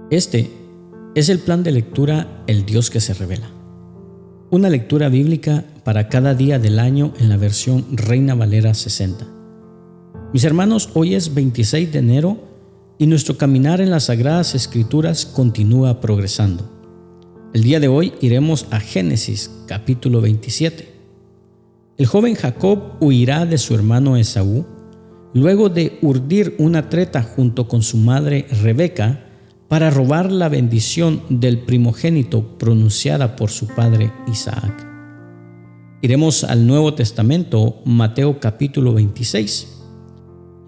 Este es el plan de lectura El Dios que se revela. Una lectura bíblica para cada día del año en la versión Reina Valera 60. Mis hermanos, hoy es 26 de enero y nuestro caminar en las Sagradas Escrituras continúa progresando. El día de hoy iremos a Génesis capítulo 27. El joven Jacob huirá de su hermano Esaú, luego de urdir una treta junto con su madre Rebeca para robar la bendición del primogénito pronunciada por su padre Isaac. Iremos al Nuevo Testamento, Mateo capítulo 26.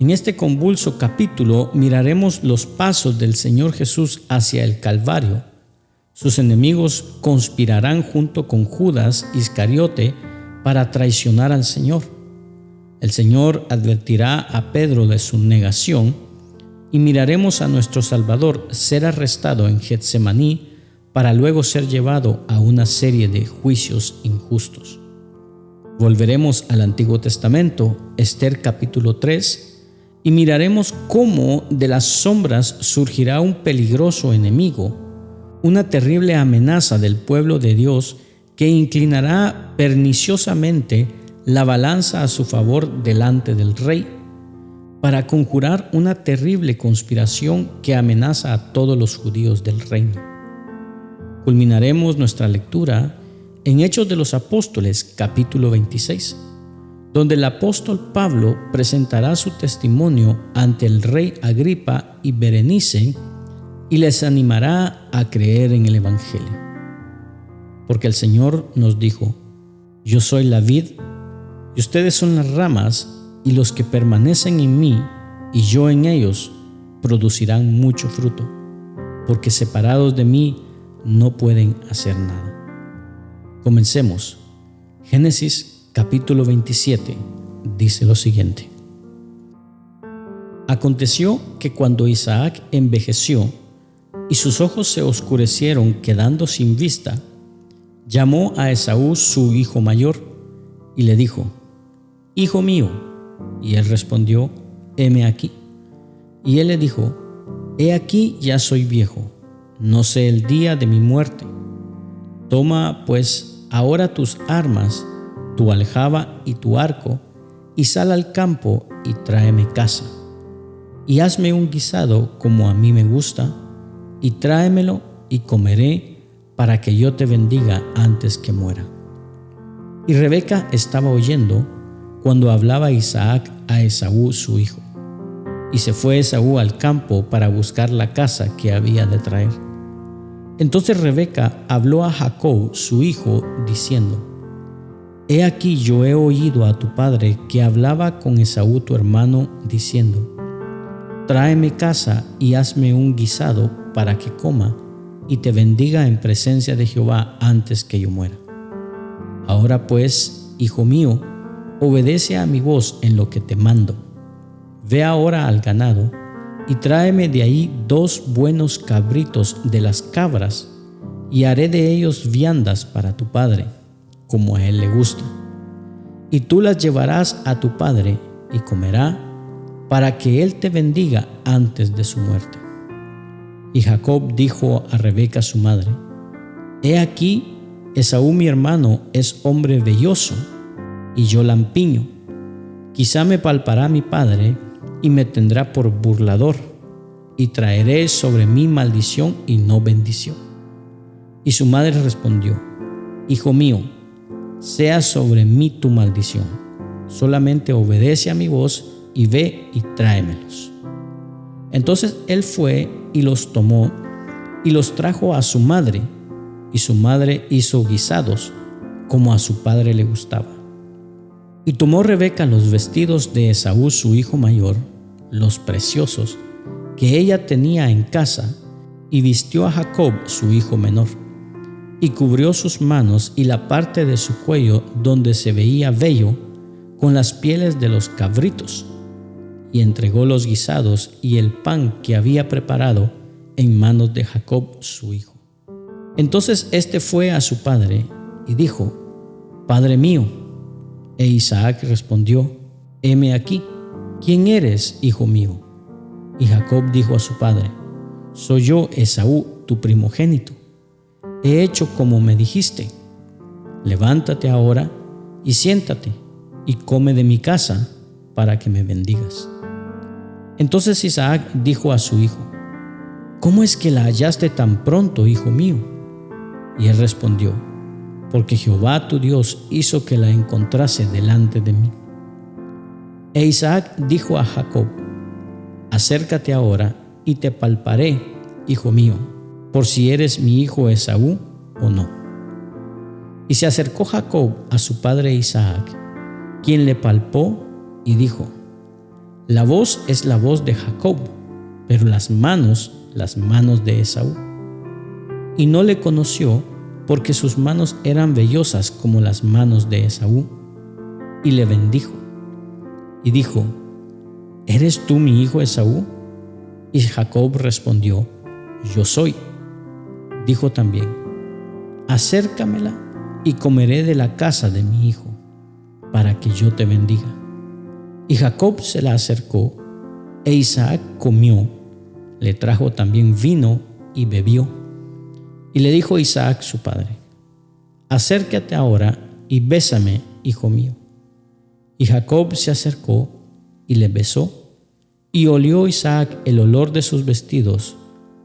En este convulso capítulo miraremos los pasos del Señor Jesús hacia el Calvario. Sus enemigos conspirarán junto con Judas Iscariote para traicionar al Señor. El Señor advertirá a Pedro de su negación y miraremos a nuestro Salvador ser arrestado en Getsemaní para luego ser llevado a una serie de juicios injustos. Volveremos al Antiguo Testamento, Esther capítulo 3, y miraremos cómo de las sombras surgirá un peligroso enemigo, una terrible amenaza del pueblo de Dios que inclinará perniciosamente la balanza a su favor delante del rey, para conjurar una terrible conspiración que amenaza a todos los judíos del reino. Culminaremos nuestra lectura en Hechos de los Apóstoles, capítulo 26, donde el apóstol Pablo presentará su testimonio ante el rey Agripa y Berenice y les animará a creer en el Evangelio. Porque el Señor nos dijo: yo soy la vid y ustedes son las ramas, y los que permanecen en mí y yo en ellos producirán mucho fruto, porque separados de mí no pueden hacer nada. Comencemos. Génesis capítulo 27 dice lo siguiente: Aconteció que cuando Isaac envejeció y sus ojos se oscurecieron quedando sin vista, llamó a Esaú su hijo mayor y le dijo: Hijo mío. Y él respondió: heme aquí. Y él le dijo: he aquí ya soy viejo, no sé el día de mi muerte. Toma pues ahora tus armas, tu aljaba y tu arco, y sal al campo y tráeme caza. Y hazme un guisado como a mí me gusta, y tráemelo y comeré, para que yo te bendiga antes que muera. Y Rebeca estaba oyendo cuando hablaba Isaac a Esaú su hijo. Y se fue Esaú al campo para buscar la caza que había de traer. Entonces Rebeca habló a Jacob su hijo, diciendo: He aquí yo he oído a tu padre que hablaba con Esaú tu hermano, diciendo: Tráeme caza y hazme un guisado para que coma y te bendiga en presencia de Jehová antes que yo muera. Ahora pues, hijo mío, obedece a mi voz en lo que te mando. Ve ahora al ganado y tráeme de ahí 2 buenos cabritos de las cabras, y haré de ellos viandas para tu padre, como a él le gusta. Y tú las llevarás a tu padre y comerá, para que él te bendiga antes de su muerte. Y Jacob dijo a Rebeca su madre: He aquí, Esaú mi hermano es hombre velloso, y yo lampiño. Quizá me palpará mi padre y me tendrá por burlador, y traeré sobre mí maldición y no bendición. Y su madre respondió: Hijo mío, sea sobre mí tu maldición, solamente obedece a mi voz y ve y tráemelos. Entonces él fue y los tomó y los trajo a su madre, y su madre hizo guisados como a su padre le gustaba. Y tomó Rebeca los vestidos de Esaú su hijo mayor, los preciosos que ella tenía en casa, y vistió a Jacob su hijo menor, y cubrió sus manos y la parte de su cuello donde se veía vello con las pieles de los cabritos, y entregó los guisados y el pan que había preparado en manos de Jacob su hijo. Entonces éste fue a su padre y dijo: Padre mío. E Isaac respondió: heme aquí. ¿Quién eres, hijo mío? Y Jacob dijo a su padre: soy yo, Esaú, tu primogénito. He hecho como me dijiste. Levántate ahora y siéntate y come de mi casa para que me bendigas. Entonces Isaac dijo a su hijo: ¿Cómo es que la hallaste tan pronto, hijo mío? Y él respondió: porque Jehová tu Dios hizo que la encontrase delante de mí. E Isaac dijo a Jacob: acércate ahora y te palparé, hijo mío, por si eres mi hijo Esaú o no. Y se acercó Jacob a su padre Isaac, quien le palpó y dijo: la voz es la voz de Jacob, pero las manos de Esaú. Y no le conoció, porque sus manos eran vellosas como las manos de Esaú. Y le bendijo. Y dijo: ¿eres tú mi hijo Esaú? Y Jacob respondió: yo soy. Dijo también: acércamela y comeré de la casa de mi hijo, para que yo te bendiga. Y Jacob se la acercó, e Isaac comió, le trajo también vino y bebió. Y le dijo Isaac su padre: acércate ahora y bésame, hijo mío. Y Jacob se acercó y le besó, y olió Isaac el olor de sus vestidos,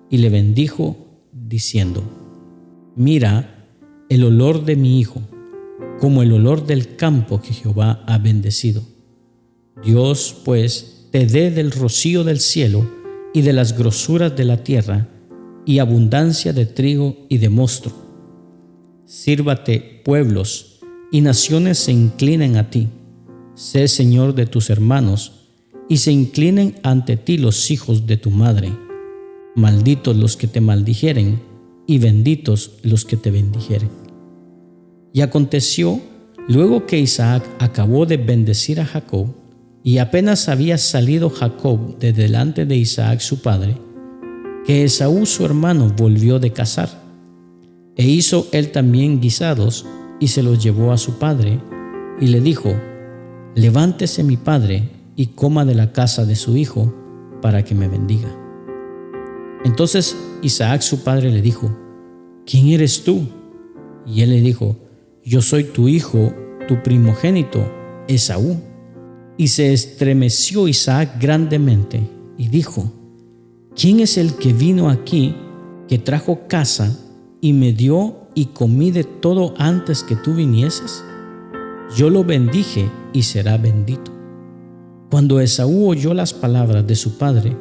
y le bendijo, diciendo: mira el olor de mi hijo, como el olor del campo que Jehová ha bendecido. Dios, pues, te dé del rocío del cielo y de las grosuras de la tierra, y abundancia de trigo y de mosto. Sírvate pueblos, y naciones se inclinen a ti. Sé señor de tus hermanos, y se inclinen ante ti los hijos de tu madre. Malditos los que te maldijeren, y benditos los que te bendijeren. Y aconteció, luego que Isaac acabó de bendecir a Jacob, y apenas había salido Jacob de delante de Isaac su padre, que Esaú su hermano volvió de cazar, e hizo él también guisados, y se los llevó a su padre, y le dijo: levántese mi padre, y coma de la casa de su hijo, para que me bendiga. Entonces Isaac su padre le dijo: ¿quién eres tú? Y él le dijo: yo soy tu hijo, tu primogénito, Esaú. Y se estremeció Isaac grandemente, y dijo: ¿quién es el que vino aquí, que trajo caza, y me dio y comí de todo antes que tú vinieses? Yo lo bendije y será bendito. Cuando Esaú oyó las palabras de su padre,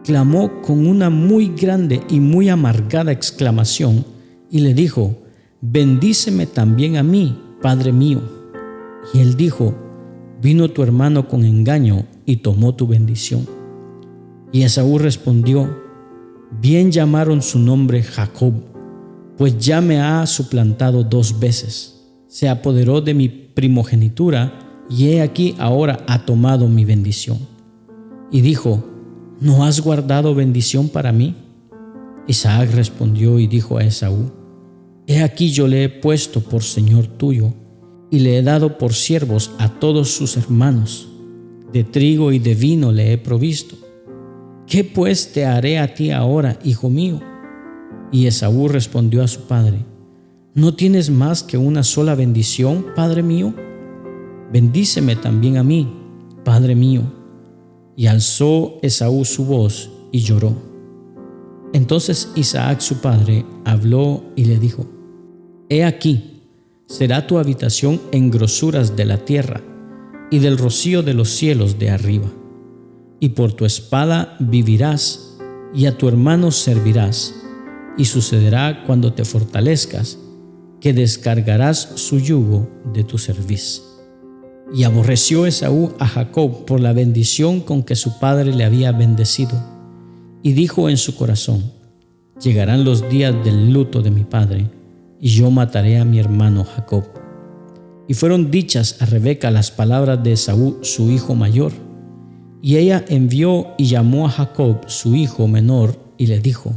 clamó con una muy grande y muy amargada exclamación, y le dijo: bendíceme también a mí, padre mío. Y él dijo: vino tu hermano con engaño y tomó tu bendición. Y Esaú respondió: bien llamaron su nombre Jacob, pues ya me ha suplantado 2 veces. Se apoderó de mi primogenitura, y he aquí ahora ha tomado mi bendición. Y dijo: ¿no has guardado bendición para mí? Isaac respondió y dijo a Esaú: he aquí yo le he puesto por señor tuyo, y le he dado por siervos a todos sus hermanos. De trigo y de vino le he provisto. ¿Qué pues te haré a ti ahora, hijo mío? Y Esaú respondió a su padre: ¿no tienes más que una sola bendición, padre mío? Bendíceme también a mí, padre mío. Y alzó Esaú su voz y lloró. Entonces Isaac su padre habló y le dijo: he aquí, será tu habitación en grosuras de la tierra y del rocío de los cielos de arriba. Y por tu espada vivirás, y a tu hermano servirás. Y sucederá cuando te fortalezcas, que descargarás su yugo de tu cerviz. Y aborreció Esaú a Jacob por la bendición con que su padre le había bendecido, y dijo en su corazón: llegarán los días del luto de mi padre, y yo mataré a mi hermano Jacob. Y fueron dichas a Rebeca las palabras de Esaú su hijo mayor, y ella envió y llamó a Jacob su hijo menor, y le dijo: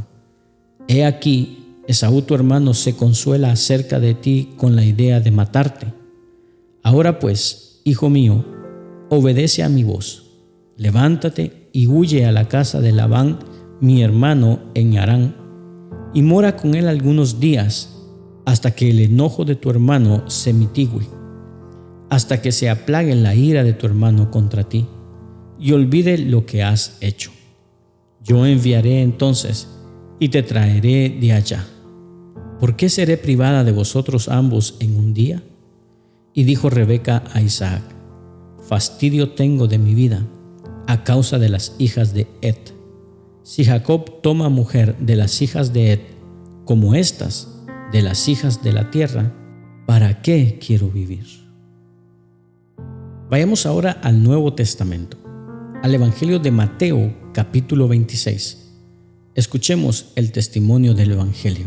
he aquí, Esaú tu hermano se consuela acerca de ti con la idea de matarte. Ahora pues, hijo mío, obedece a mi voz. Levántate y huye a la casa de Labán, mi hermano, en Harán, y mora con él algunos días, hasta que el enojo de tu hermano se mitigue, hasta que se aplague la ira de tu hermano contra ti, y olvide lo que has hecho. Yo enviaré entonces, y te traeré de allá. ¿Por qué seré privada de vosotros ambos en un día? Y dijo Rebeca a Isaac: fastidio tengo de mi vida a causa de las hijas de Het. Si Jacob toma mujer de las hijas de Het, como estas de las hijas de la tierra, ¿para qué quiero vivir? Vayamos ahora al Nuevo Testamento, al Evangelio de Mateo, capítulo 26. Escuchemos el testimonio del Evangelio.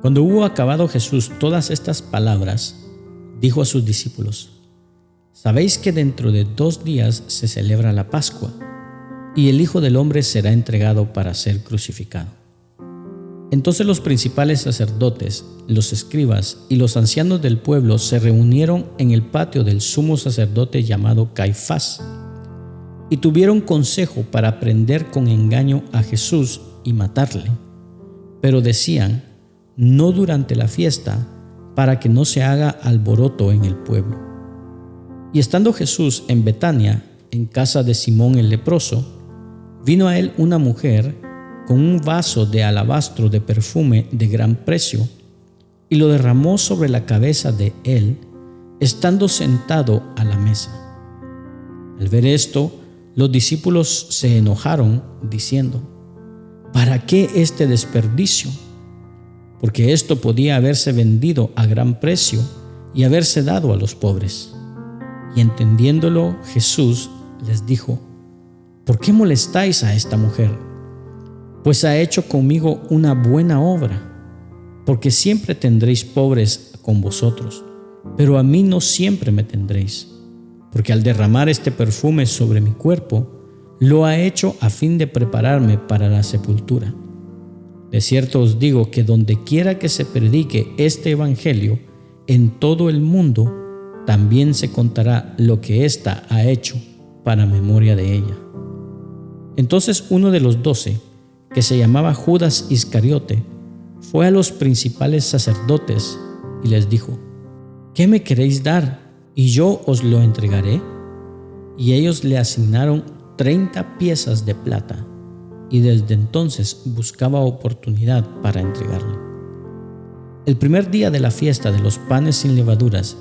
Cuando hubo acabado Jesús todas estas palabras, dijo a sus discípulos: sabéis que dentro de 2 días se celebra la Pascua, y el Hijo del Hombre será entregado para ser crucificado. Entonces los principales sacerdotes, los escribas y los ancianos del pueblo se reunieron en el patio del sumo sacerdote llamado Caifás, y tuvieron consejo para prender con engaño a Jesús y matarle. Pero decían: no durante la fiesta, para que no se haga alboroto en el pueblo. Y estando Jesús en Betania, en casa de Simón el leproso, vino a él una mujer con un vaso de alabastro de perfume de gran precio, y lo derramó sobre la cabeza de él, estando sentado a la mesa. Al ver esto, los discípulos se enojaron, diciendo: ¿para qué este desperdicio? Porque esto podía haberse vendido a gran precio y haberse dado a los pobres. Y entendiéndolo, Jesús les dijo: ¿por qué molestáis a esta mujer? Pues ha hecho conmigo una buena obra. Porque siempre tendréis pobres con vosotros, pero a mí no siempre me tendréis. Porque al derramar este perfume sobre mi cuerpo, lo ha hecho a fin de prepararme para la sepultura. De cierto os digo que donde quiera que se predique este evangelio en todo el mundo, también se contará lo que ésta ha hecho para memoria de ella. Entonces uno de los 12, que se llamaba Judas Iscariote, fue a los principales sacerdotes y les dijo: ¿qué me queréis dar? Y yo os lo entregaré. Y ellos le asignaron 30 piezas de plata, y desde entonces buscaba oportunidad para entregarle. El primer día de la fiesta de los panes sin levaduras,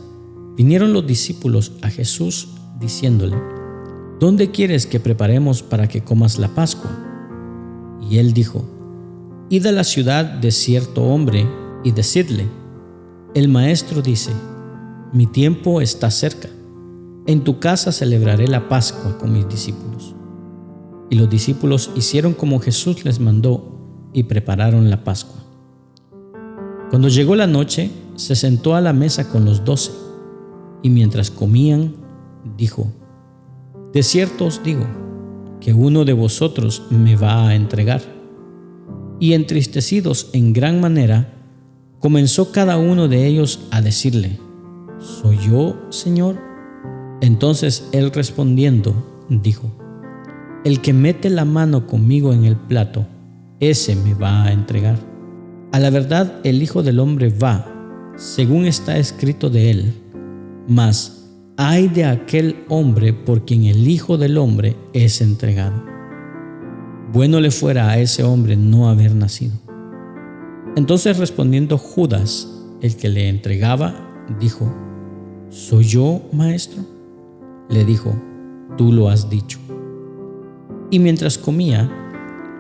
vinieron los discípulos a Jesús diciéndole: ¿dónde quieres que preparemos para que comas la Pascua? Y él dijo: id a la ciudad de cierto hombre y decidle: el maestro dice, mi tiempo está cerca, en tu casa celebraré la Pascua con mis discípulos. Y los discípulos hicieron como Jesús les mandó y prepararon la Pascua. Cuando llegó la noche, se sentó a la mesa con los 12, y mientras comían, dijo: de cierto os digo, que uno de vosotros me va a entregar. Y entristecidos en gran manera, comenzó cada uno de ellos a decirle: ¿soy yo, Señor? Entonces él respondiendo, dijo: el que mete la mano conmigo en el plato, ese me va a entregar. A la verdad, el Hijo del Hombre va, según está escrito de él, mas ay de aquel hombre por quien el Hijo del Hombre es entregado. Bueno le fuera a ese hombre no haber nacido. Entonces respondiendo Judas, el que le entregaba, dijo: ¿soy yo, maestro? Le dijo: tú lo has dicho. Y mientras comía,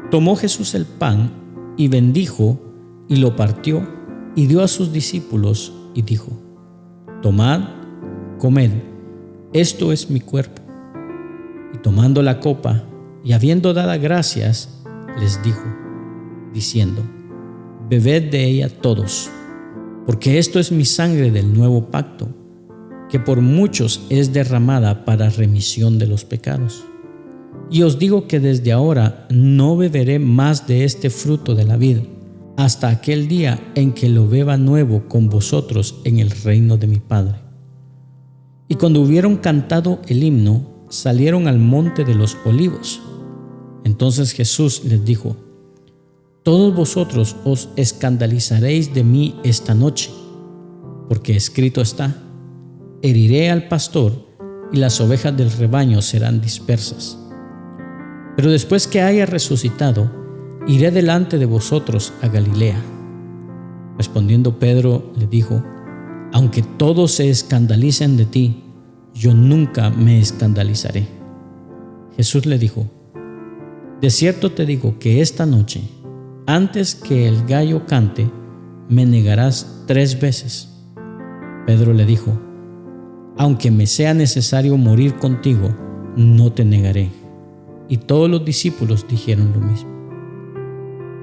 tomó Jesús el pan y bendijo y lo partió y dio a sus discípulos y dijo: tomad, comed, esto es mi cuerpo. Y tomando la copa y habiendo dado gracias, les dijo, diciendo: bebed de ella todos, porque esto es mi sangre del nuevo pacto, que por muchos es derramada para remisión de los pecados. Y os digo que desde ahora no beberé más de este fruto de la vid, hasta aquel día en que lo beba nuevo con vosotros en el reino de mi Padre. Y cuando hubieron cantado el himno, salieron al monte de los olivos. Entonces Jesús les dijo: todos vosotros os escandalizaréis de mí esta noche, porque escrito está: heriré al pastor y las ovejas del rebaño serán dispersas. Pero después que haya resucitado, iré delante de vosotros a Galilea. Respondiendo Pedro le dijo: aunque todos se escandalicen de ti, yo nunca me escandalizaré. Jesús le dijo: de cierto te digo que esta noche, antes que el gallo cante, me negarás 3 veces. Pedro le dijo: aunque me sea necesario morir contigo, no te negaré. Y todos los discípulos dijeron lo mismo.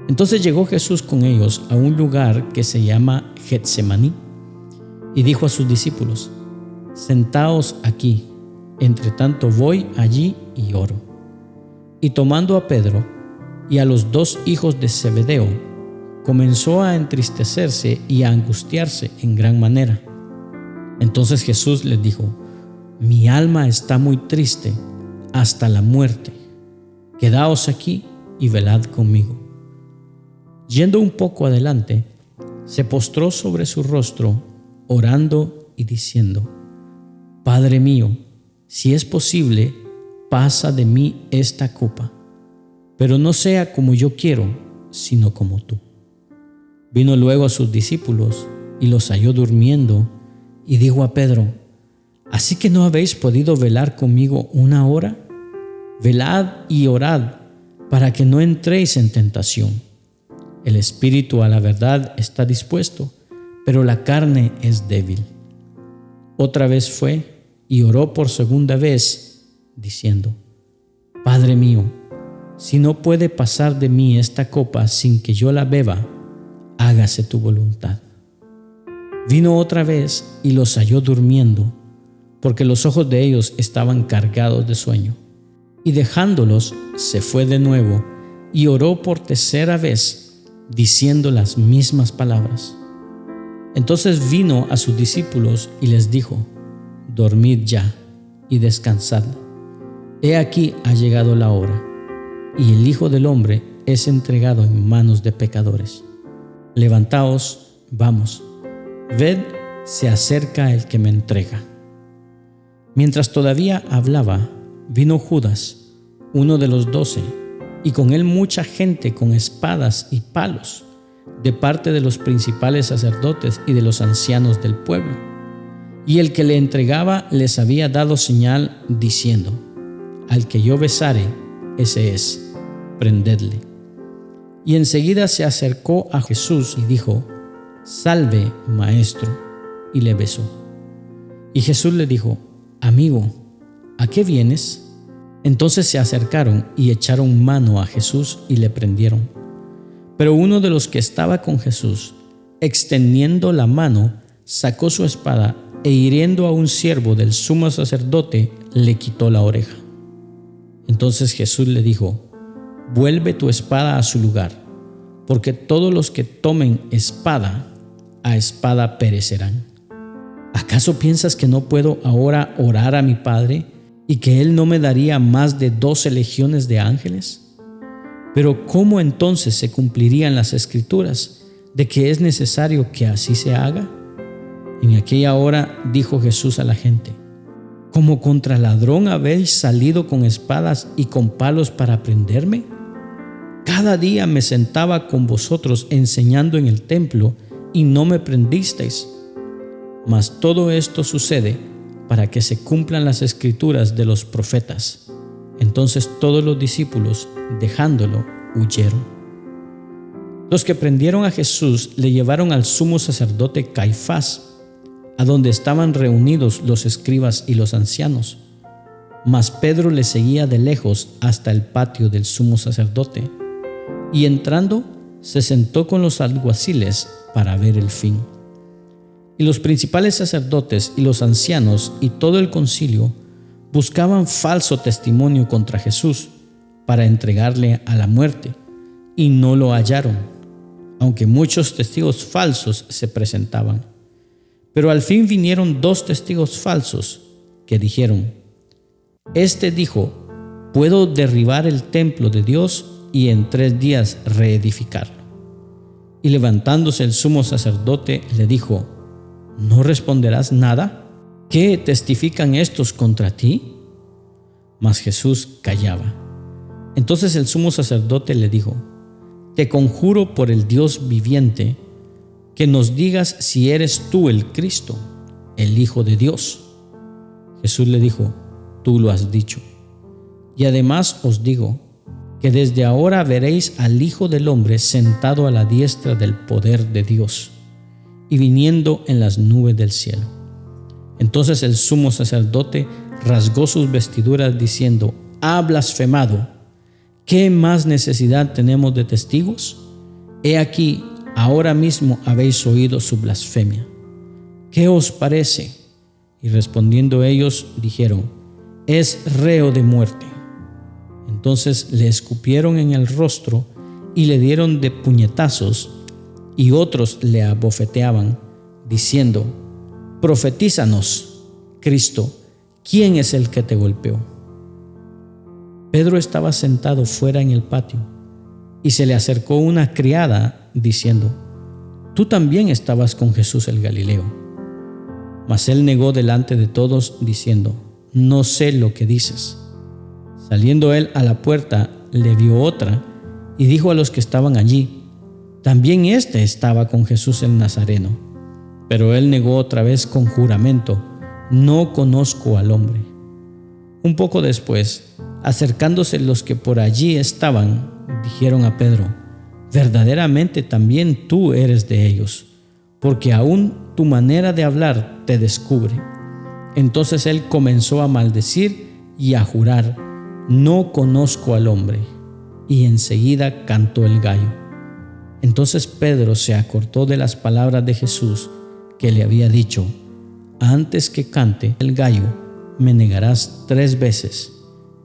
Entonces llegó Jesús con ellos a un lugar que se llama Getsemaní, y dijo a sus discípulos: sentaos aquí, entre tanto voy allí y oro. Y tomando a Pedro y a los 2 hijos de Zebedeo, comenzó a entristecerse y a angustiarse en gran manera. Entonces Jesús les dijo: mi alma está muy triste hasta la muerte. Quedaos aquí y velad conmigo. Yendo un poco adelante, se postró sobre su rostro, orando y diciendo: Padre mío, si es posible, pasa de mí esta copa, pero no sea como yo quiero, sino como tú. Vino luego a sus discípulos y los halló durmiendo, y dijo a Pedro: ¿así que no habéis podido velar conmigo 1 hora? Velad y orad para que no entréis en tentación. El espíritu a la verdad está dispuesto, pero la carne es débil. Otra vez fue y oró por segunda vez, diciendo: Padre mío, si no puede pasar de mí esta copa sin que yo la beba, hágase tu voluntad. Vino otra vez y los halló durmiendo, porque los ojos de ellos estaban cargados de sueño. Y dejándolos, se fue de nuevo y oró por 3ª vez, diciendo las mismas palabras. Entonces vino a sus discípulos y les dijo: Dormid ya y descansad. He aquí ha llegado la hora, y el Hijo del Hombre es entregado en manos de pecadores. Levantaos, vamos, ved, se acerca el que me entrega. Mientras todavía hablaba, vino Judas, uno de los 12, y con él mucha gente con espadas y palos, de parte de los principales sacerdotes y de los ancianos del pueblo. Y el que le entregaba les había dado señal, diciendo: Al que yo besare, ese es, prendedle. Y enseguida se acercó a Jesús y dijo: Salve, maestro, y le besó. Y Jesús le dijo: Amigo, ¿a qué vienes? Entonces se acercaron y echaron mano a Jesús y le prendieron. Pero uno de los que estaba con Jesús, extendiendo la mano, sacó su espada e hiriendo a un siervo del sumo sacerdote, le quitó la oreja. Entonces Jesús le dijo: Vuelve tu espada a su lugar, porque todos los que tomen espada, a espada perecerán. ¿Acaso piensas que no puedo ahora orar a mi Padre y que Él no me daría más de 12 legiones de ángeles? Pero ¿cómo entonces se cumplirían las Escrituras de que es necesario que así se haga? En aquella hora dijo Jesús a la gente: ¿Como contra ladrón habéis salido con espadas y con palos para prenderme? Cada día me sentaba con vosotros enseñando en el templo y no me prendisteis. Mas todo esto sucede para que se cumplan las Escrituras de los profetas. Entonces todos los discípulos, dejándolo, huyeron. Los que prendieron a Jesús le llevaron al sumo sacerdote Caifás, a donde estaban reunidos los escribas y los ancianos. Mas Pedro le seguía de lejos hasta el patio del sumo sacerdote, y entrando se sentó con los alguaciles para ver el fin. Y los principales sacerdotes y los ancianos y todo el concilio buscaban falso testimonio contra Jesús para entregarle a la muerte, y no lo hallaron, aunque muchos testigos falsos se presentaban. Pero al fin vinieron 2 testigos falsos que dijeron: Este dijo, puedo derribar el templo de Dios y en 3 días reedificarlo. Y levantándose el sumo sacerdote le dijo: ¿No responderás nada? ¿Qué testifican estos contra ti? Mas Jesús callaba. Entonces el sumo sacerdote le dijo: Te conjuro por el Dios viviente, que nos digas si eres tú el Cristo, el Hijo de Dios. Jesús le dijo: Tú lo has dicho. Y además os digo que desde ahora veréis al Hijo del Hombre sentado a la diestra del poder de Dios y viniendo en las nubes del cielo. Entonces el sumo sacerdote rasgó sus vestiduras diciendo: Ha blasfemado. ¿Qué más necesidad tenemos de testigos? He aquí, ahora mismo habéis oído su blasfemia. ¿Qué os parece? Y respondiendo ellos dijeron: Es reo de muerte. Entonces le escupieron en el rostro y le dieron de puñetazos, y otros le abofeteaban, diciendo: Profetízanos, Cristo, ¿quién es el que te golpeó? Pedro estaba sentado fuera en el patio, y se le acercó una criada, diciendo: Tú también estabas con Jesús el Galileo. Mas él negó delante de todos, diciendo: No sé lo que dices. Saliendo él a la puerta, le vio otra, y dijo a los que estaban allí: También éste estaba con Jesús el Nazareno. Pero él negó otra vez con juramento: No conozco al hombre. Un poco después, acercándose los que por allí estaban, dijeron a Pedro: Verdaderamente también tú eres de ellos, porque aún tu manera de hablar te descubre. Entonces él comenzó a maldecir y a jurar: No conozco al hombre. Y enseguida cantó el gallo. Entonces Pedro se acordó de las palabras de Jesús que le había dicho: Antes que cante el gallo, me negarás 3 veces.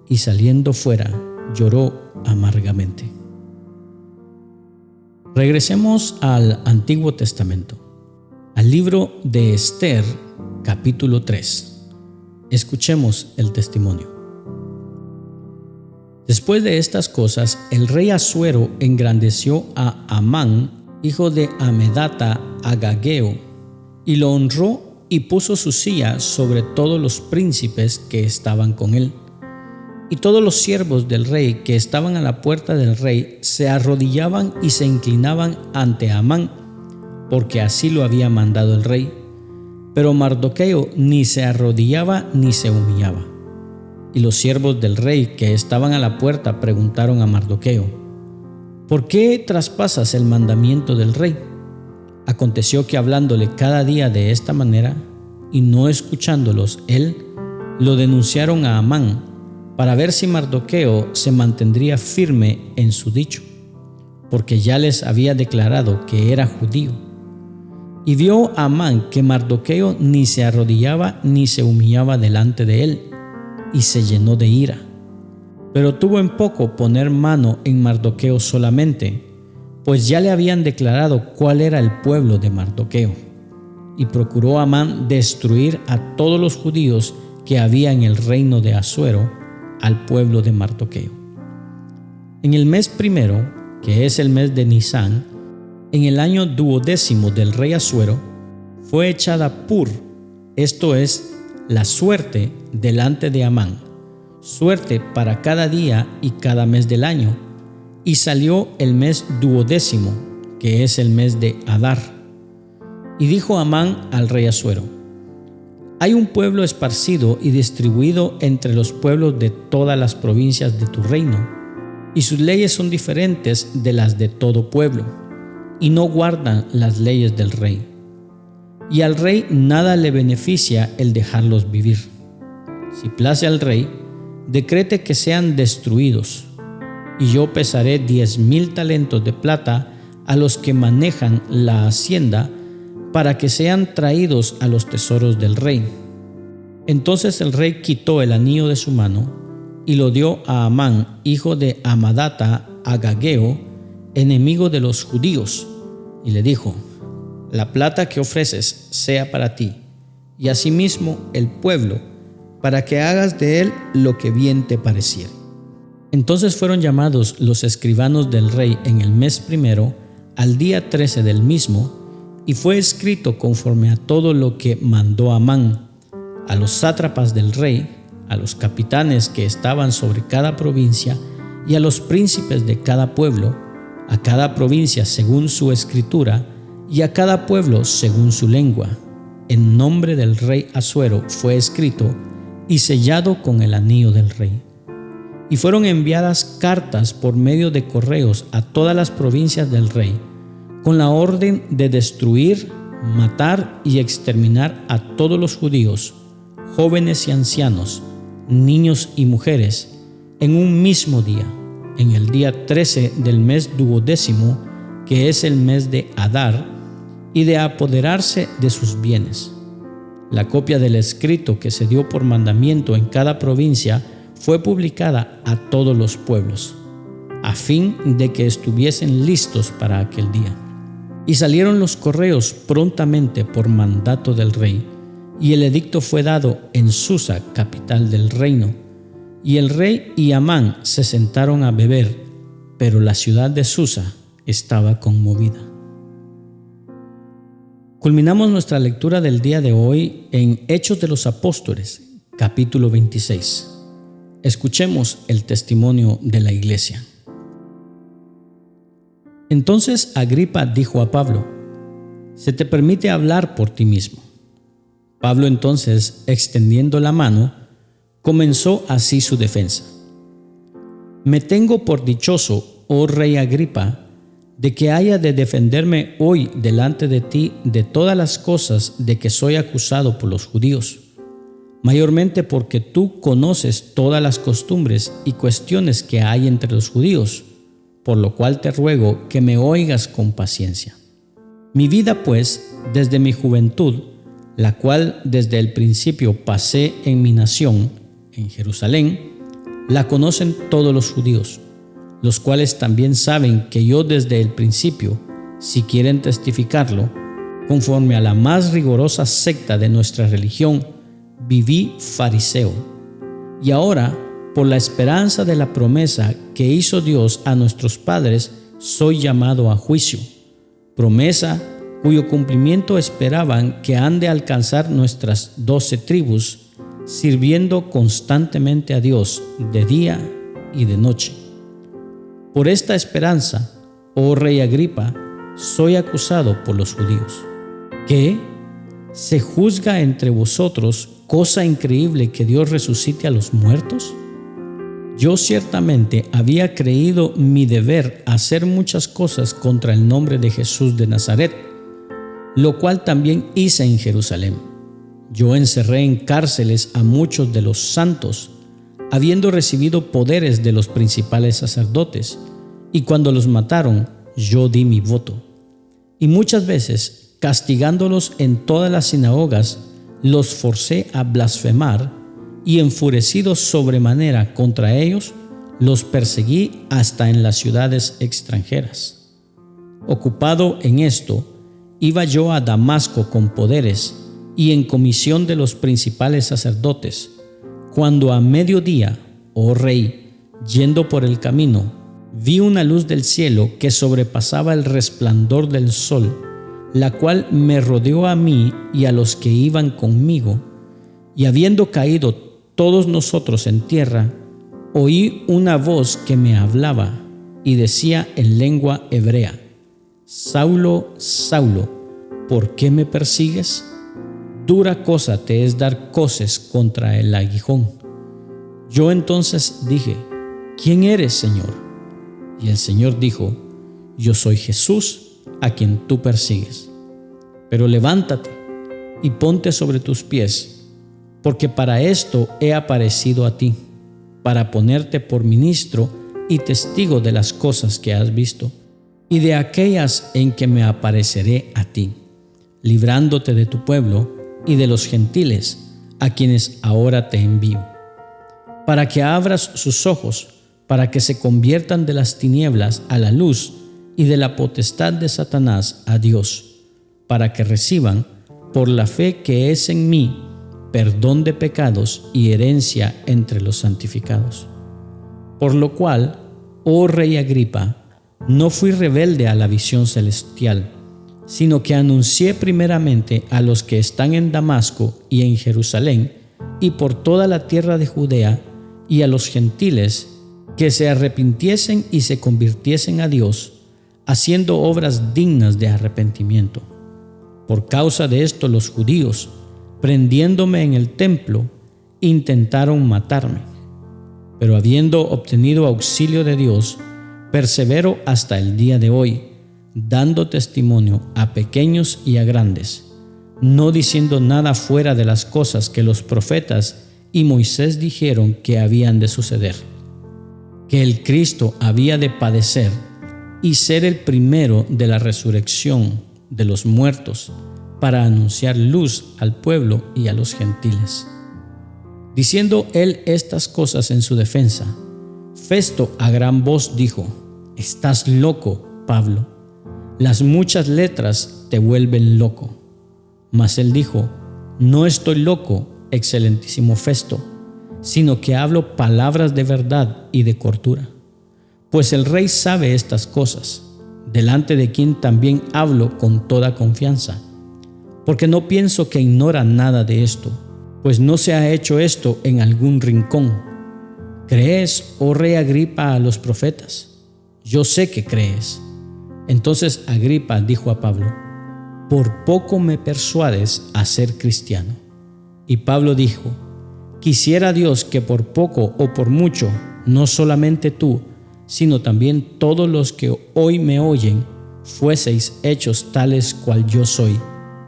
Y saliendo fuera, lloró amargamente. Regresemos al Antiguo Testamento, al libro de Esther, capítulo 3. Escuchemos el testimonio. Después de estas cosas, el rey Asuero engrandeció a Amán, hijo de Amedata, Agageo, y lo honró y puso su silla sobre todos los príncipes que estaban con él. Y todos los siervos del rey que estaban a la puerta del rey se arrodillaban y se inclinaban ante Amán, porque así lo había mandado el rey. Pero Mardoqueo ni se arrodillaba ni se humillaba. Y los siervos del rey que estaban a la puerta preguntaron a Mardoqueo: ¿Por qué traspasas el mandamiento del rey? Aconteció que hablándole cada día de esta manera, y no escuchándolos él, lo denunciaron a Amán, para ver si Mardoqueo se mantendría firme en su dicho, porque ya les había declarado que era judío. Y vio Amán que Mardoqueo ni se arrodillaba ni se humillaba delante de él, y se llenó de ira. Pero tuvo en poco poner mano en Mardoqueo solamente, pues ya le habían declarado cuál era el pueblo de Mardoqueo. Y procuró Amán destruir a todos los judíos que había en el reino de Asuero, al pueblo de Mardoqueo. En el mes primero, que es el mes de Nisán, en el año 12º del rey Asuero, fue echada Pur, esto es, la suerte, delante de Amán, suerte para cada día y cada mes del año, y salió el mes 12º, que es el mes de Adar. Y dijo Amán al rey Asuero: Hay un pueblo esparcido y distribuido entre los pueblos de todas las provincias de tu reino, y sus leyes son diferentes de las de todo pueblo, y no guardan las leyes del rey. Y al rey nada le beneficia el dejarlos vivir. Si place al rey, decrete que sean destruidos, y yo pesaré 10,000 talentos de plata a los que manejan la hacienda, para que sean traídos a los tesoros del rey. Entonces el rey quitó el anillo de su mano y lo dio a Amán, hijo de Amadata, Agageo, enemigo de los judíos, y le dijo: La plata que ofreces sea para ti, y asimismo el pueblo, para que hagas de él lo que bien te pareciere. Entonces fueron llamados los escribanos del rey en el mes primero, al día 13 del mismo, y fue escrito conforme a todo lo que mandó Amán, a los sátrapas del rey, a los capitanes que estaban sobre cada provincia y a los príncipes de cada pueblo, a cada provincia según su escritura y a cada pueblo según su lengua. En nombre del rey Asuero fue escrito y sellado con el anillo del rey. Y fueron enviadas cartas por medio de correos a todas las provincias del rey, con la orden de destruir, matar y exterminar a todos los judíos, jóvenes y ancianos, niños y mujeres, en un mismo día, en el día 13 del mes duodécimo, que es el mes de Adar, y de apoderarse de sus bienes. La copia del escrito que se dio por mandamiento en cada provincia fue publicada a todos los pueblos, a fin de que estuviesen listos para aquel día. Y salieron los correos prontamente por mandato del rey, y el edicto fue dado en Susa, capital del reino. Y el rey y Amán se sentaron a beber, pero la ciudad de Susa estaba conmovida. Culminamos nuestra lectura del día de hoy en Hechos de los Apóstoles, capítulo 26. Escuchemos el testimonio de la iglesia. Entonces Agripa dijo a Pablo: «Se te permite hablar por ti mismo». Pablo entonces, extendiendo la mano, comenzó así su defensa: «Me tengo por dichoso, oh rey Agripa, de que haya de defenderme hoy delante de ti de todas las cosas de que soy acusado por los judíos, mayormente porque tú conoces todas las costumbres y cuestiones que hay entre los judíos, por lo cual te ruego que me oigas con paciencia. Mi vida, pues, desde mi juventud, la cual desde el principio pasé en mi nación, en Jerusalén, la conocen todos los judíos, los cuales también saben que yo desde el principio, si quieren testificarlo, conforme a la más rigurosa secta de nuestra religión, viví fariseo. Y ahora, por la esperanza de la promesa que hizo Dios a nuestros padres, soy llamado a juicio, promesa cuyo cumplimiento esperaban que han de alcanzar nuestras 12 tribus, sirviendo constantemente a Dios de día y de noche. Por esta esperanza, oh rey Agripa, soy acusado por los judíos. ¿Qué? ¿Se juzga entre vosotros cosa increíble que Dios resucite a los muertos? Yo ciertamente había creído mi deber hacer muchas cosas contra el nombre de Jesús de Nazaret, lo cual también hice en Jerusalén. Yo encerré en cárceles a muchos de los santos, habiendo recibido poderes de los principales sacerdotes, y cuando los mataron, yo di mi voto. Y muchas veces, castigándolos en todas las sinagogas, los forcé a blasfemar, y enfurecido sobremanera contra ellos, los perseguí hasta en las ciudades extranjeras. Ocupado en esto, iba yo a Damasco con poderes y en comisión de los principales sacerdotes, cuando a mediodía, oh rey, yendo por el camino, vi una luz del cielo que sobrepasaba el resplandor del sol, la cual me rodeó a mí y a los que iban conmigo, y habiendo caído todos nosotros en tierra, oí una voz que me hablaba y decía en lengua hebrea: Saulo, Saulo, ¿por qué me persigues? Dura cosa te es dar coces contra el aguijón. Yo entonces dije: ¿Quién eres, Señor? Y el Señor dijo: Yo soy Jesús, a quien tú persigues. Pero levántate y ponte sobre tus pies, porque para esto he aparecido a ti, para ponerte por ministro y testigo de las cosas que has visto, y de aquellas en que me apareceré a ti, librándote de tu pueblo y de los gentiles, a quienes ahora te envío, para que abras sus ojos, para que se conviertan de las tinieblas a la luz y de la potestad de Satanás a Dios, para que reciban, por la fe que es en mí, perdón de pecados y herencia entre los santificados. Por lo cual, oh rey Agripa, no fui rebelde a la visión celestial, sino que anuncié primeramente a los que están en Damasco y en Jerusalén y por toda la tierra de Judea y a los gentiles que se arrepintiesen y se convirtiesen a Dios, haciendo obras dignas de arrepentimiento. Por causa de esto los judíos, prendiéndome en el templo, intentaron matarme. Pero habiendo obtenido auxilio de Dios, persevero hasta el día de hoy, dando testimonio a pequeños y a grandes, no diciendo nada fuera de las cosas que los profetas y Moisés dijeron que habían de suceder, que el Cristo había de padecer y ser el primero de la resurrección de los muertos, para anunciar luz al pueblo y a los gentiles. Diciendo él estas cosas en su defensa, Festo a gran voz dijo: «Estás loco, Pablo, las muchas letras te vuelven loco». Mas él dijo: «No estoy loco, excelentísimo Festo, sino que hablo palabras de verdad y de cordura. Pues el rey sabe estas cosas, delante de quien también hablo con toda confianza, porque no pienso que ignora nada de esto, pues no se ha hecho esto en algún rincón. ¿Crees, oh rey Agripa, a los profetas? Yo sé que crees». Entonces Agripa dijo a Pablo: «Por poco me persuades a ser cristiano». Y Pablo dijo: «Quisiera Dios que por poco o por mucho, no solamente tú, sino también todos los que hoy me oyen, fueseis hechos tales cual yo soy,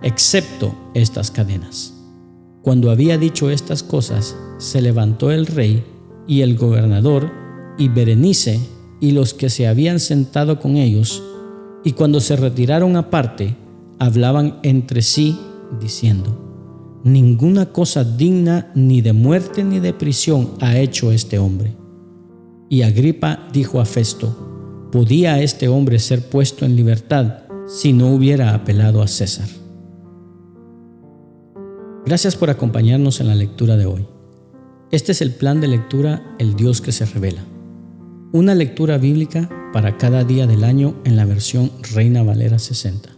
excepto estas cadenas». Cuando había dicho estas cosas, se levantó el rey y el gobernador y Berenice y los que se habían sentado con ellos, y cuando se retiraron aparte, hablaban entre sí, diciendo: «Ninguna cosa digna ni de muerte ni de prisión ha hecho este hombre». Y Agripa dijo a Festo: «¿Podía este hombre ser puesto en libertad si no hubiera apelado a César?». Gracias por acompañarnos en la lectura de hoy. Este es el plan de lectura El Dios que se revela. Una lectura bíblica para cada día del año en la versión Reina Valera 60.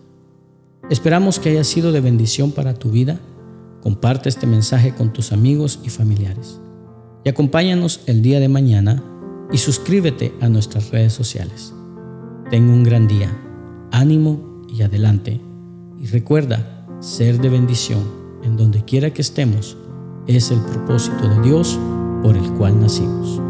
Esperamos que haya sido de bendición para tu vida. Comparte este mensaje con tus amigos y familiares. Y acompáñanos el día de mañana y suscríbete a nuestras redes sociales. Ten un gran día, ánimo y adelante. Y recuerda, ser de bendición en donde quiera que estemos es el propósito de Dios por el cual nacimos.